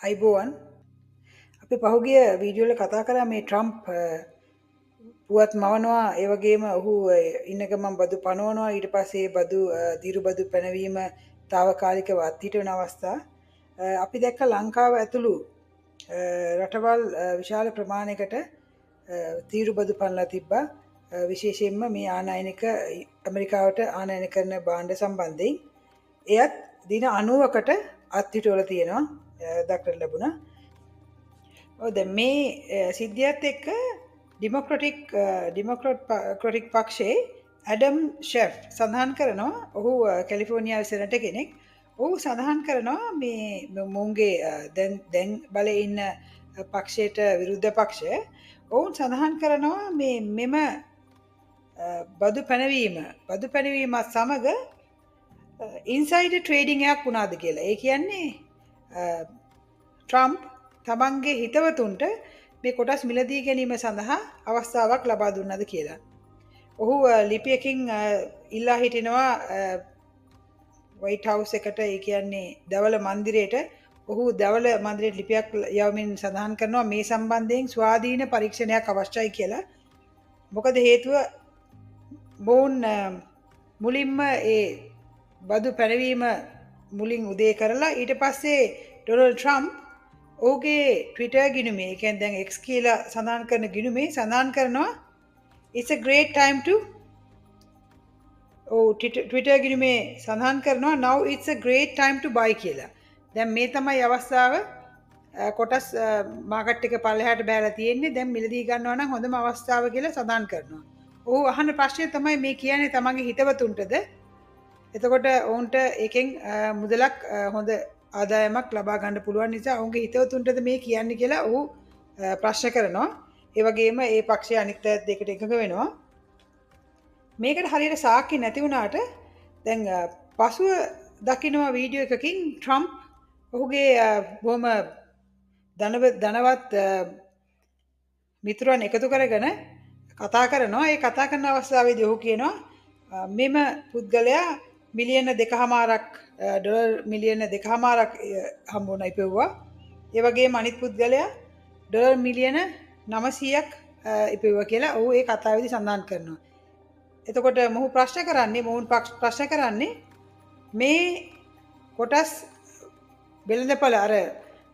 අයිබෝවන් අපි පහුගිය වීඩියෝ වල කතා කරා මේ ට්‍රම්ප් පුවත් මවනවා ඒ වගේම ඔහු ඉන්න ගමන් බදු පනවනවා ඊට පස්සේ බදු දීරු බදු පැනවීම తాවකාලිකව අත්හිට වෙන අවස්ථා අපි දැක්ක ලංකාව ඇතුළු රටවල් විශාල ප්‍රමාණයකට තීරු බදු පනලා තිබ්බා විශේෂයෙන්ම මේ ආනයනික ඇමරිකාවට ආනයන කරන භාණ්ඩ සම්බන්ධයෙන් එයත් දින 90කට අත්හිටවල තියෙනවා දක්නට ලැබුණා. දැන් මේ සිද්ධියත් එක්ක ඩෙමොක්‍රැටික් පක්ෂයේ ඇඩම් ෂෙෆ් සඳහන් කරනවා ඔහු කැලිෆෝනියාවේ සෙනටර් කෙනෙක්. ඔහු සඳහන් කරනවා මේ මුන්ගේ දැන් බලේ ඉන්න පක්ෂයට විරුද්ධ පක්ෂය ඔවුන් සඳහන් කරනවා මෙම බදු පැනවීමත් සමග ඉන්සයිඩර් ට්‍රේඩින් එකක් වුණාද කියලා. ඒ කියන්නේ ට්‍රම්ප් තමන්ගේ හිතවතුන්ට මේ කොටස් මිලදී ගැනීම සඳහා අවස්ථාවක් ලබා දුන්නද කියලා. ඔහු ලිපියකින් ඉල්ලා හිටිනවා වයිට් හවුස් එකට, ඒ කියන්නේ දවල මන්දිරයට. ඔහු දවල මන්දිරයට ලිපියක් යවමින් සඳහන් කරනවා මේ සම්බන්ධයෙන් ස්වාධීන පරීක්ෂණයක් අවශ්‍යයි කියලා. මොකද හේතුව මොවුන් මුලින්ම ඒ බදු පැනවීම මුලින් උදේ කරලා ඊට පස්සේ ඩොනල්ඩ් ට්‍රම්ප් ඔහුගේ ට්විටර් ගිණුමේ, ඒ කියන්නේ දැන් X කියලා සඳහන් කරන ගිණුමේ සඳහන් කරනවා it's a great time to Twitter ගිණුමේ සඳහන් කරනවා now it's a great time to buy කියලා. දැන් මේ තමයි අවස්ථාව, කොටස් මාකට් එක පල්ලෙහාට බෑලා තියෙන්නේ, දැන් මිලදී ගන්නවා නම් හොඳම අවස්ථාව කියලා සඳහන් කරනවා. ඔහු අහන ප්‍රශ්නේ තමයි මේ කියන්නේ තමන්ගේ හිතවතුන්ටද. එතකොට ඔවුන්ට එකෙන් මුදලක් හොඳ ආදායමක් ලබා ගන්න පුළුවන් නිසා ඔවුන්ගේ හිතවතුන්ටද මේ කියන්නේ කියලා ඔහු ප්‍රශ්න කරනවා. ඒ වගේම ඒ පක්ෂයේ අනිත් දෙකට එකඟ වෙනවා. මේකට හරියට සාක්ෂි නැති වුණාට දැන් පසුව දකින්න වීඩියෝ එකකින් ට්‍රම්ප් ඔහුගේ බොහොම ධනවත් මිතුරන් එකතු කරගෙන කතා කරනවා. ඒ කතා කරන අවස්ථාවේදී ඔහු කියනවා මෙම පුද්ගලයා මිලියන 2.5ක් ඩොලර් මිලියන 2.5ක් හම්බුණා ඉපෙව්වා. ඒ වගේම අනිත් පුද්ගලයා ඩොලර් මිලියන 900ක් ඉපෙව්වා කියලා ඔහු ඒ කතාවේදී සඳහන් කරනවා. එතකොට මොහු ප්‍රශ්න කරන්නේ මේ කොටස් වෙළඳපොළ අර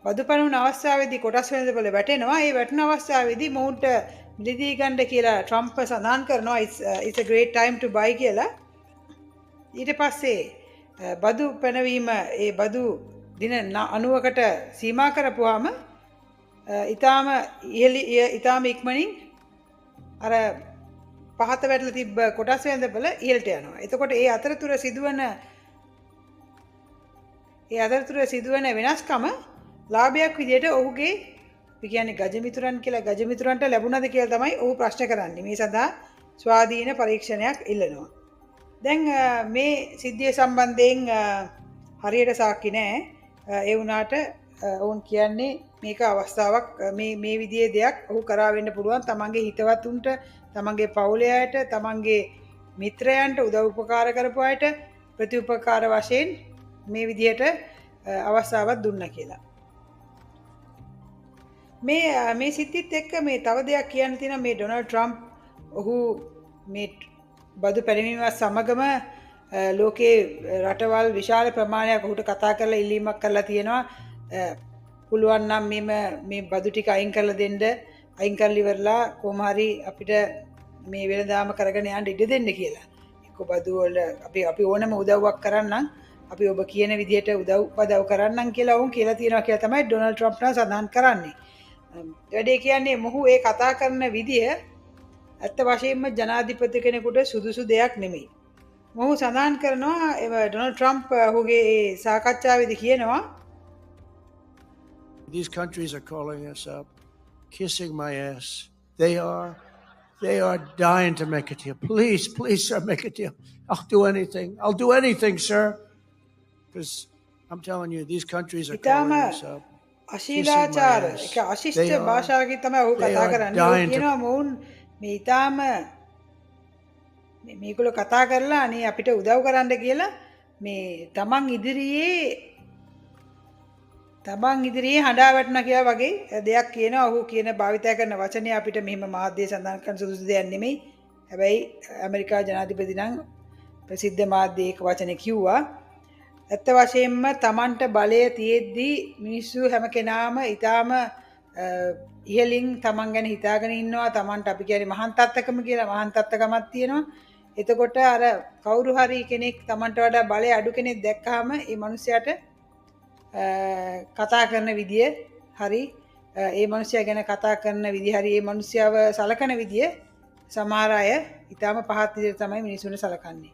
බදු පැනුන අවස්ථාවේදී කොටස් වෙළඳපොළ වැටෙනවා. ඒ වැටෙන අවස්ථාවේදී මොවුන්ට මිලදී ගන්න කියලා ට්‍රම්ප් සඳහන් කරනවා it's a great time to buy කියලා. ඊට පස්සේ බදු පැනවීම ඒ බදු දින 90කට සීමා කරපුවාම ඊටාම ඉක්මනින් අර පහත වැටලා තිබ්බ කොටස් වෙළඳපොළ ඉහළට යනවා. එතකොට ඒ අතරතුර සිදුවන වෙනස්කම ලාභයක් විදියට ඔහුගේ කියන්නේ ගජමිතුරන් කියලා ගජමිතුරන්ට ලැබුණද කියලා තමයි ඔහු ප්‍රශ්න කරන්නේ. මේ සඳහා ස්වාධීන පරීක්ෂණයක් ඉල්ලනවා. දැන් මේ සිද්ධිය සම්බන්ධයෙන් හරියට සාක්ෂි නැහැ. ඒ වුණාට ඔවුන් කියන්නේ මේක අවස්ථාවක්, මේ විදිහේ දෙයක් ඔහු කරා වෙන්න පුළුවන්. තමන්ගේ හිතවතුන්ට, තමන්ගේ පවුලේ අයට, තමන්ගේ මිත්‍රයන්ට උදව් උපකාර කරපු අයට ප්‍රතිඋපකාර වශයෙන් මේ විදිහට අවස්ථාවක් දුන්නා කියලා. මේ සිද්ධිත් එක්ක මේ තව දෙයක් කියන්න තියෙනවා. මේ ඩොනල්ඩ් ට්‍රම්ප් ඔහු මේ බදු පැනවීමත් සමගම ලෝකේ රටවල් විශාල ප්‍රමාණයක් ඔහුට කතා කරලා ඉල්ලීමක් කරලා තියෙනවා. පුළුවන් නම් මේ බදු ටික අයින් කරලා දෙන්න, අයින් කරලා ඉවරලා කොහොම හරි අපිට මේ වෙළඳාම කරගෙන යන්න ඉඩ දෙන්න කියලා. එක්ක බදු වල අපි ඕනම උදව්වක් කරන්නම්, අපි ඔබ කියන විදිහට උදව් කරන්නම් කියලා ඔවුන් කියලා තියෙනවා කියලා තමයි ඩොනල්ඩ් ට්‍රම්ප් සඳහන් කරන්නේ. වැඩේ කියන්නේ මොහු ඒ කතා කරන විදිය ඇත්ත වශයෙන්ම ජනාධිපති කෙනෙකුට සුදුසු දෙයක් නෙමෙයි. මොහු සඳහන් කරනවා ඩොනල්ඩ් ට්‍රම්ප් ඔහුගේ සාකච්ඡාවේදී කියනවා these countries are calling us up, kissing my ass. They are dying to make a deal. Please, sir, make a deal. I'll do anything, sir. Because I'm telling you, these countries are calling us up. අශීලාචාර එක අශිෂ්ට භාෂාවකින් තමයි ඔහු කතා කරන්නේ. ඔහු කියනවා මොවුන් මේ ඊටාම මේගොල්ලෝ කතා කරලා අනේ අපිට උදව් කරන්න කියලා මේ තමන් ඉදිරියේ තමන් ඉදිරියේ හඬා වැටුණා කියලා වගේ දෙයක් කියනවා. ඔහු කියන භාවිතය කරන වචනේ අපිට මෙහෙම මාධ්‍ය සඳහන් කරන සුදුසු දෙයක් නෙමෙයි. හැබැයි ඇමරිකා ජනාධිපති නම් ප්‍රසිද්ධ මාධ්‍ය ඒක වචනේ කිව්වා. ඇත්ත වශයෙන්ම තමන්ට බලය තියෙද්දී මිනිස්සු හැම කෙනාම ඊටාම ඉහලින් තමන් ගැන හිතාගෙන ඉන්නවා. තමන්ට අපි කියන්නේ මහාන් තත්ත්වකම කියලා මහාන් තත්ත්වකමක් තියෙනවා. එතකොට අර කවුරු හරි කෙනෙක් තමන්ට වඩා බලය අඩු කෙනෙක් දැක්කහම ඒ මිනිස්යාට කතා කරන විදිය හරි ඒ මිනිසයා ගැන කතා කරන විදිය හරි ඒ මිනිස්යාව සලකන විදිය සමහර අය ඊටාම පහත් විදිහට තමයි මිනිසුන්ට සලකන්නේ.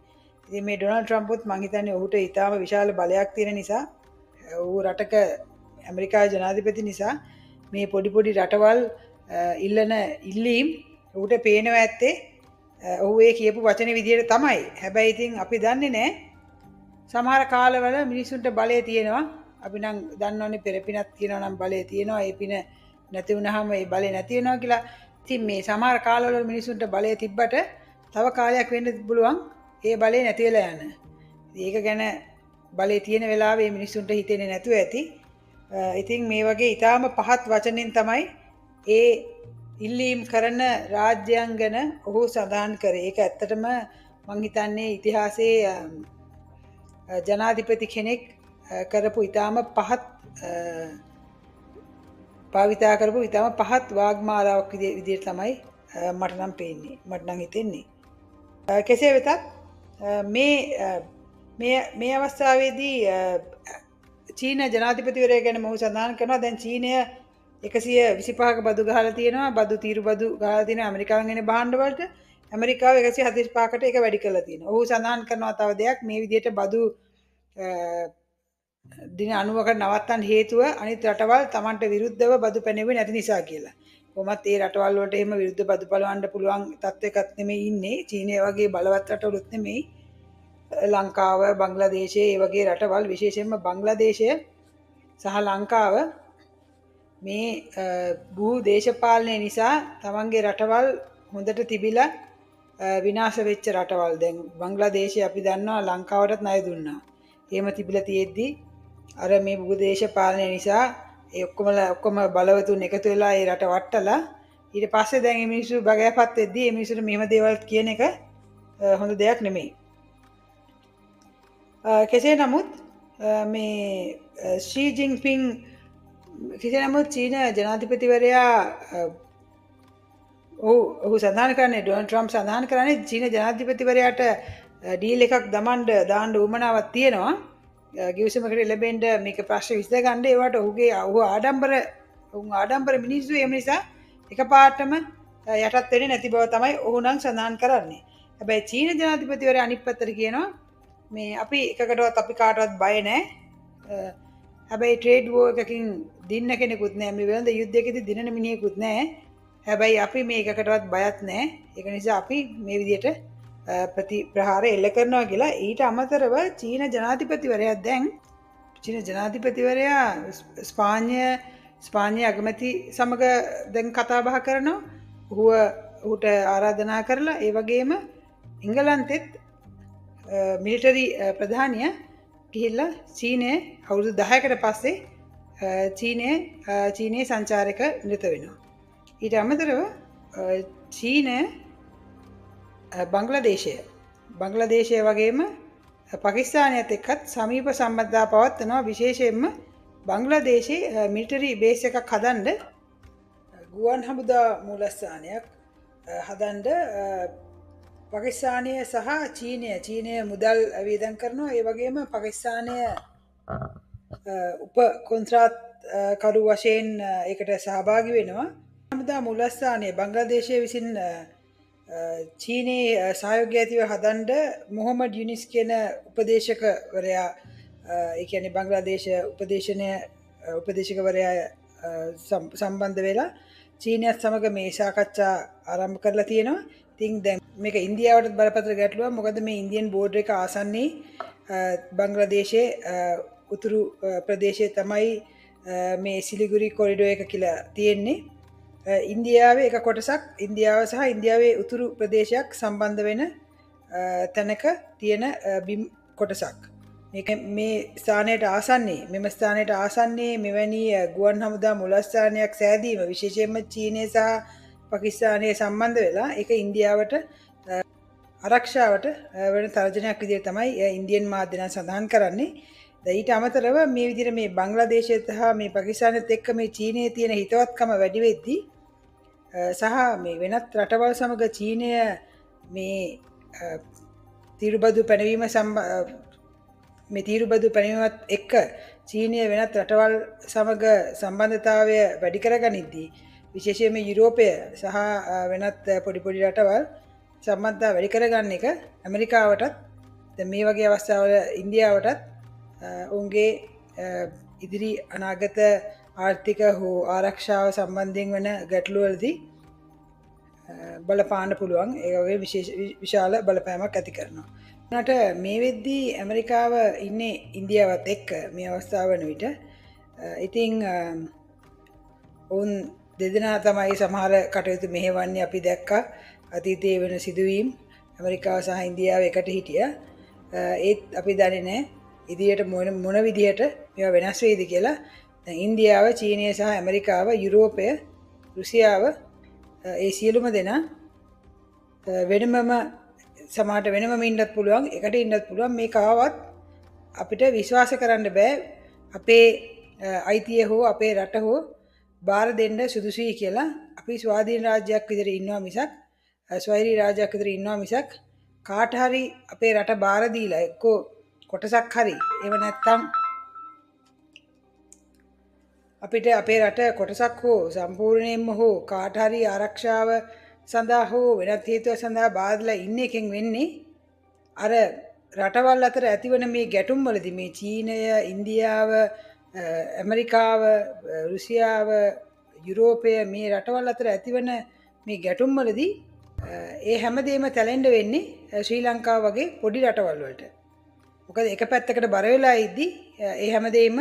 ඉතින් මේ ඩොනල්ඩ් ට්‍රම්ප්වත් මං හිතන්නේ ඔහුට ඊටාම විශාල බලයක් තියෙන නිසා ඔහු රටක ඇමරිකාවේ ජනාධිපති නිසා මේ පොඩි රටවල් ඉල්ලන ඉල්ලීම් ඔහුට පේනවා ඇත්තේ ඔහු ඒ කියපු වචනේ විදිහට තමයි. හැබැයි ඉතින් අපි දන්නේ නැහැ සමහර කාලවල මිනිසුන්ට බලය තියෙනවා. අපි නම් දන්නවනේ පෙරපිනක් තියෙනවා නම් බලය තියෙනවා. ඒ පින නැති වුනහම ඒ බලය නැති වෙනවා කියලා. ඉතින් මේ සමහර කාලවල මිනිසුන්ට බලය තිබ්බට තව කාලයක් වෙන්න පුළුවන් ඒ බලය නැති වෙලා යන. ඒක ගැන බලය තියෙන වෙලාවේ මිනිසුන්ට හිතෙන්නේ නැතුව ඇති. ඉතින් මේ වගේ ඊටාම පහත් වචනෙන් තමයි ඒ ඉල්ලීම් කරන රාජ්‍යයන් ගැන ඔහු සඳහන් කරේ. ඒක ඇත්තටම මං හිතන්නේ ඉතිහාසයේ ජනාධිපති කෙනෙක් කරපු ඊටාම පහත් භාවිතා කරපු ඊටාම පහත් වාග්මාලාවක් විදිහට තමයි මට නම් පේන්නේ. මට නම් හිතෙන්නේ. කෙසේ වෙතත් මේ අවස්ථාවේදී චීන ජනාධිපතිවරයා ගැන මොහු සඳහන් කරනවා. දැන් චීනය 125ක බදු ගහලා තියෙනවා. බදු තීරු බදු ගහලා තියෙනවා ඇමරිකාවෙන් එන භාණ්ඩ වලට. ඇමරිකාව 145කට ඒක වැඩි කරලා තියෙනවා. ඔහු සඳහන් කරනවා තව දෙයක් මේ විදිහට බදු දින 90කට නවත්තන්න හේතුව අනිත් රටවල් Tamanට විරුද්ධව බදු පැනෙන්නේ නැති නිසා කියලා. කොහොමත් ඒ රටවල් වලට එහෙම විරුද්ධ බදු පලවන්න පුළුවන් තත්ත්වයකත් නෙමෙයි ඉන්නේ. චීනය වගේ බලවත් රටවලුත් නෙමෙයි. ලංකාව, බංග්ලාදේශය ඒ වගේ රටවල් විශේෂයෙන්ම බංග්ලාදේශය සහ ලංකාව මේ භූ දේශපාලනය නිසා තමන්ගේ රටවල් හොඳට තිබිලා විනාශ වෙච්ච රටවල්. දැන් බංග්ලාදේශය අපි දන්නවා ලංකාවටත් ණය දුන්නා. එහෙම තිබිලා තියෙද්දි අර මේ භූ දේශපාලනය නිසා ඒ ඔක්කොම බලවතුන් එකතු වෙලා ඒ රට වට්ටලා ඊට පස්සේ දැන් මේ මිනිස්සු බගයපත් වෙද්දී මේ මිනිස්සුන්ට මෙහෙම දේවල් කියන එක හොඳ දෙයක් නෙමෙයි. කෙසේ නමුත් මේ ෂී ජින්පින් කෙසේ නමුත් චීන ජනාධිපතිවරයා ඔහු සඳහන් කරන්නේ ඩොනල්ඩ් ට්‍රම්ප් සඳහන් කරන්නේ චීන ජනාධිපතිවරයාට ඩීල් එකක් දාන්න උවමනාවක් තියෙනවා. ගිවිසුමකට ලැබෙන්න මේක ප්‍රශ්න විසඳ ගන්න. ඒවට ඔහු ආඩම්බර මිනිස්සු ඒ නිසා එකපාරටම යටත් වෙන්නේ නැති බව තමයි ඔහු නම් සඳහන් කරන්නේ. හැබැයි චීන ජනාධිපතිවරයා අනිත් පැත්තට කියනවා මේ අපි එකකටවත් අපි කාටවත් බය නැහැ. හැබැයි ට්‍රේඩ් වෝ එකකින් දින්න කෙනෙකුත් නැහැ. මේ වෙනද යුද්ධයකදී දිනන මිනිහෙකුත් නැහැ. හැබැයි අපි මේ එකකටවත් බයත් නැහැ. ඒක නිසා අපි මේ විදිහට ප්‍රතිප්‍රහාර එල්ල කරනවා කියලා. ඊට අමතරව චීන ජනාධිපතිවරයා ස්පාඤ්ඤ අගමැති සමග දැන් කතා බහ කරනවා. ඔහුට ආරාධනා කරලා ඒ වගේම එංගලන්තෙත් මිලිටරි ප්‍රධානිය ගිහිල්ලා චීනයේ අවුරුදු 10කට පස්සේ චීනයේ සංචාරක නිරත වෙනවා. ඊට අමතරව චීනය බංග්ලාදේශය වගේම පාකිස්තානයත් එක්කත් සමීප සම්බන්ධතා පවත්වනවා. විශේෂයෙන්ම බංග්ලාදේශයේ මිලිටරි බේස් එකක් හදන්න ගුවන් හමුදා මූලස්ථානයක් හදන්න පාකිස්තානය සහ චීනය මුදල් වේදම් කරනවා. ඒ වගේම පාකිස්තානය උප කොන්ත්‍රාත් කරු වශයෙන් ඒකට සහභාගී වෙනවා. හමුදා මූලස්ථානය බංග්ලාදේශය විසින් චීනයේ සහයෝගය ඇතිව හදන්න මොහොමඩ් යුනිස් කියන උපදේශකවරයා ඒ කියන්නේ බංග්ලාදේශ උපදේශකවරයා සම්බන්ධ වෙලා චීනයත් සමග මේ සාකච්ඡා ආරම්භ කරලා තියෙනවා. ඉතින් දැන් මේක ඉන්දියාවට බලපත්‍ර ගැටලුවක්. මොකද මේ ඉන්දියන් බෝඩර් එක ආසන්නයේ බංග්ලාදේශයේ උතුරු ප්‍රදේශයේ තමයි මේ සිලිගුරි කොරිඩෝ එක කියලා තියෙන්නේ. ඉන්දියාවේ එක කොටසක් ඉන්දියාව සහ ඉන්දියාවේ උතුරු ප්‍රදේශයක් සම්බන්ධ වෙන තැනක තියෙන බිම් කොටසක්. මේ ස්ථානයට ආසන්නේ මෙම ස්ථානයට ආසන්නේ මෙවැනි ගුවන් හමුදා මුලස්ථානයක් සෑදීම විශේෂයෙන්ම චීනය සහ පාකිස්තානය සම්බන්ධ වෙලා ඒක ඉන්දියාවට ආරක්ෂාවට වෙන තර්ජනයක් විදිහට තමයි ඉන්දියන් මාධ්‍ය නම් සඳහන් කරන්නේ. ඊට අමතරව මේ විදිහට මේ බංග්ලාදේශයත් සහ මේ පාකිස්තානෙත් එක්ක මේ චීනයේ තියෙන හිතවත්කම වැඩි වෙද්දී සහ මේ වෙනත් රටවල් සමග චීනය මේ තීරුබදු පැනවීම මේ තීරුබදු පැනවීමත් එක්ක චීනය වෙනත් රටවල් සමග සම්බන්ධතාවය වැඩි කරගනිද්දී විශේෂයෙන්ම යුරෝපය සහ වෙනත් පොඩි පොඩි රටවල් සම්බන්ධතාව වැඩි කරගන්න එක ඇමරිකාවටත් මේ වගේ අවස්ථාවල ඉන්දියාවටත් ඔවුන්ගේ ඉදිරි අනාගත ආර්ථික හෝ ආරක්ෂාව සම්බන්ධයෙන් වන ගැටලුවලදී බලපාන්න පුළුවන්. ඒ වගේ විශාල බලපෑමක් ඇති කරනවා. උනට මේ වෙද්දී ඇමරිකාව ඉන්නේ ඉන්දියාවත් එක්ක මේ අවස්ථාව වන විට ඉතින් ඔවුන් දෙදෙනා තමයි සමහර කටයුතු මෙහෙවන්නේ අපි දැක්කා. අතීතයේ වෙන සිදුවීම් ඇමරිකාව සහ ඉන්දියාව එකට හිටියා. ඒත් අපි දන්නේ නැහැ ඉදිරියට මොන විදිහට මේවා වෙනස් වෙයිද කියලා. දැන් ඉන්දියාව, චීනය සහ ඇමරිකාව, යුරෝපය, රුසියාව ඒ සියලුම දෙනා වෙනමම සමහරට වෙනමම ඉන්නත් පුළුවන්, එකට ඉන්නත් පුළුවන්. මේක ආවත් අපිට විශ්වාස කරන්න බෑ අපේ අයිතිය හෝ අපේ රට හෝ බාර දෙන්න සුදුසුයි කියලා. අපි ස්වාධීන රාජ්‍යයක් විදිහට ඉන්නවා මිසක් ස්වෛරී රාජ්‍යයක් විදිහට ඉන්නවා මිසක් කාට හරි අපේ රට බාර දීලා එක්කෝ කොටසක් හරි ඒව නැත්තම් අපිට අපේ රට කොටසක් හෝ සම්පූර්ණයෙන්ම හෝ කාට හරි ආරක්ෂාව සඳහා හෝ වෙනත් හේතුවක් සඳහා බාදලා ඉන්න එකෙන් වෙන්නේ අර රටවල් අතර ඇතිවන මේ ගැටුම් වලදී මේ චීනය, ඉන්දියාව, ඇමරිකාව, රුසියාව, යුරෝපය මේ රටවල් අතර ඇතිවන මේ ගැටුම් වලදී ඒ හැමදේම තැලෙන්න වෙන්නේ ශ්‍රී ලංකාව වගේ පොඩි රටවල් වලට. මොකද එක පැත්තකට බර වෙලා ඉද්දි ඒ හැමදේම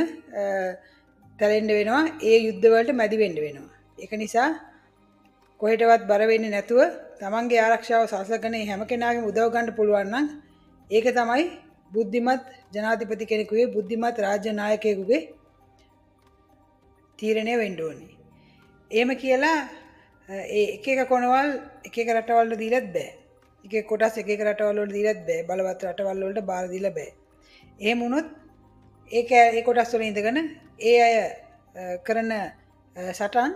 තැලෙන්න වෙනවා, ඒ යුද්ධ වලට මැදි වෙන්න වෙනවා. ඒක නිසා කොහෙටවත් බර වෙන්නේ නැතුව තමන්ගේ ආරක්ෂාව සලසගෙන හැම කෙනාගේම උදව් ගන්න පුළුවන් නම් ඒක තමයි බුද්ධිමත් ජනාධිපති කෙනෙකුගේ, බුද්ධිමත් රාජ්‍ය නායකයෙකුගේ තීරණය වෙන්න ඕනේ. එහෙම කියලා ඒ එක එක කොනවල් එක එක රටවල් වල දීලත් බෑ. එක එක කොටස් එක එක රටවල් වල දීලත් බෑ. බලවත් රටවල් වලට බාර දීලා බෑ. එහෙම වුණොත් ඒ කොටස් වල ඉඳගෙන ඒ අය කරන සටන්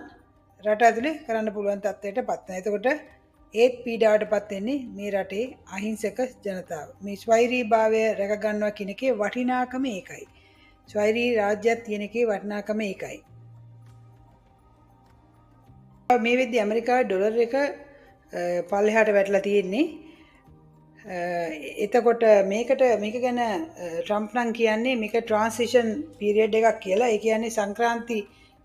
රට ඇතුලේ කරන්න පුළුවන් තත්ත්වයට පත් වෙනවා. එතකොට ඒත් පීඩාවටපත් වෙන්නේ මේ රටේ අහිංසක ජනතාව. මේ ස්වෛරීභාවය රැක ගන්නවා කියන එකේ වටිනාකම ඒකයි. ස්වෛරී රාජ්‍යයක් තියෙන එකේ වටිනාකම ඒකයි. මේ වෙද්දී ඇමරිකාවේ ඩොලර් එක පල්ලෙහාට වැටලා තියෙන්නේ. එතකොට මේක ගැන ට්‍රම්ප් නම් කියන්නේ මේක ට්‍රාන්සිෂන් පීරියඩ් එකක් කියලා. ඒ කියන්නේ සංක්‍රාන්ති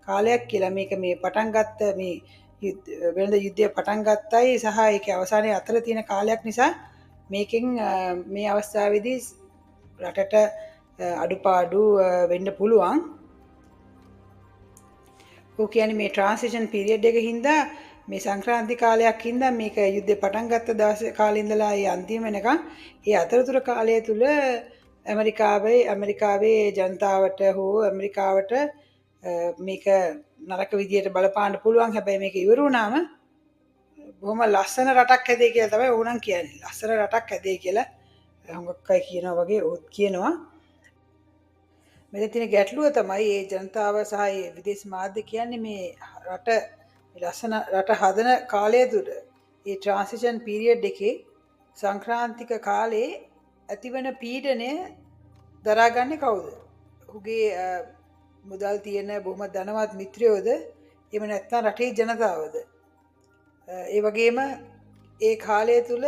කාලයක් කියලා. මේක මේ පටන් ගත්ත මේ වෙළඳ යුද්ධය පටන් ගත්තයි සහ ඒකේ අවසානයේ අතර තියෙන කාලයක් නිසා මේකෙන් මේ අවස්ථාවේදී රටට අඩුපාඩු වෙන්න පුළුවන්. ඔය කියන්නේ මේ ට්‍රාන්සිෂන් පීරියඩ් එක හින්දා මේ සංක්‍රාන්ති කාලයක් හින්දා මේක යුද්ධය පටන් ගත්ත දවසේ කාලේ ඉඳලා ඒ අන්තිම වෙනකන් ඒ අතරතුර කාලය තුල ඇමරිකාවේ ජනතාවට හෝ ඇමරිකාවට මේක නරක විදියට බලපාන්න පුළුවන්. හැබැයි මේක ඉවර වුණාම බොහොම ලස්සන රටක් හැදේ කියලා තමයි ඕනනම් කියන්නේ. ලස්සන රටක් හැදේ කියලා හුඟක් අය කියනවා වගේ ඕත් කියනවා. මෙතන තියෙන ගැටලුව තමයි මේ ජනතාව සහ මේ විදේශ මාධ්‍ය කියන්නේ මේ රට ලස්සන රට හදන කාලය තුල මේ ට්‍රාන්සිෂන් පීරියඩ් එකේ සංක්‍රාන්තික කාලේ ඇතිවන පීඩනය දරාගන්නේ කවුද? ඔහුගේ මුදල් තියෙන බොහොම ධනවත් මිත්‍රයෝද? එහෙම නැත්නම් රටේ ජනතාවද? ඒ වගේම ඒ කාලය තුල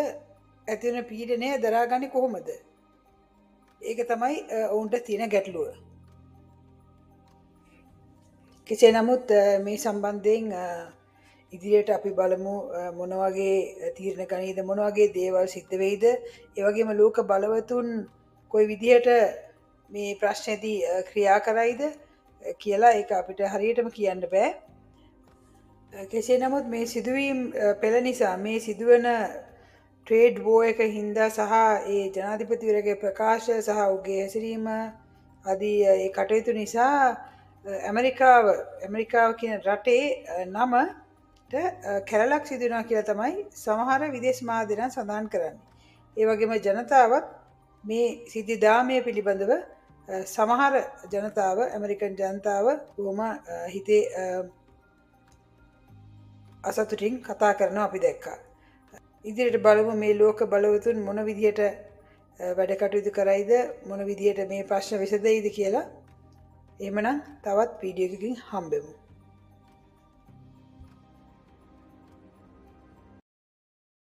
ඇතිවන පීඩනය දරාගන්නේ කොහොමද? ඒක තමයි ඔවුන්ට තියෙන ගැටලුව. කෙසේ නමුත් මේ සම්බන්ධයෙන් ඉදිරියට අපි බලමු මොන වගේ තීරණ ගනීද, මොන වගේ දේවල් සිද්ධ වෙයිද, ඒ වගේම ලෝක බලවතුන් කොයි විදිහට මේ ප්‍රශ්නේදී ක්‍රියා කරයිද කියලා ඒක අපිට හරියටම කියන්න බෑ. කෙසේ නමුත් මේ සිදුවීම් පෙළ නිසා මේ සිදුවන ට්‍රේඩ් වෝ එක හින්දා සහ ඒ ජනාධිපතිවරයාගේ ප්‍රකාශ සහ ඔහුගේ හැසිරීම ආදී ඒ කටයුතු නිසා ඇමරිකාව කියන රටේ නමට කැරලක් සිදු වෙනවා කියලා තමයි සමහර විදේශ මාධ්‍යයන් සඳහන් කරන්නේ. ඒ වගේම ජනතාවත් මේ සිද්ධාමය පිළිබඳව සමහර ජනතාව ඇමරිකන් ජනතාව බොහොම හිතේ අසතුටින් කතා කරනවා අපි දැක්කා. ඉදිරියට බලමු මේ ලෝක බලවතුන් මොන විදිහට වැඩ කටයුතු කරයිද මොන විදිහට මේ ප්‍රශ්න විසඳෙයිද කියලා. එහෙමනම් තවත් වීඩියෝ එකකින් හම්බෙමු.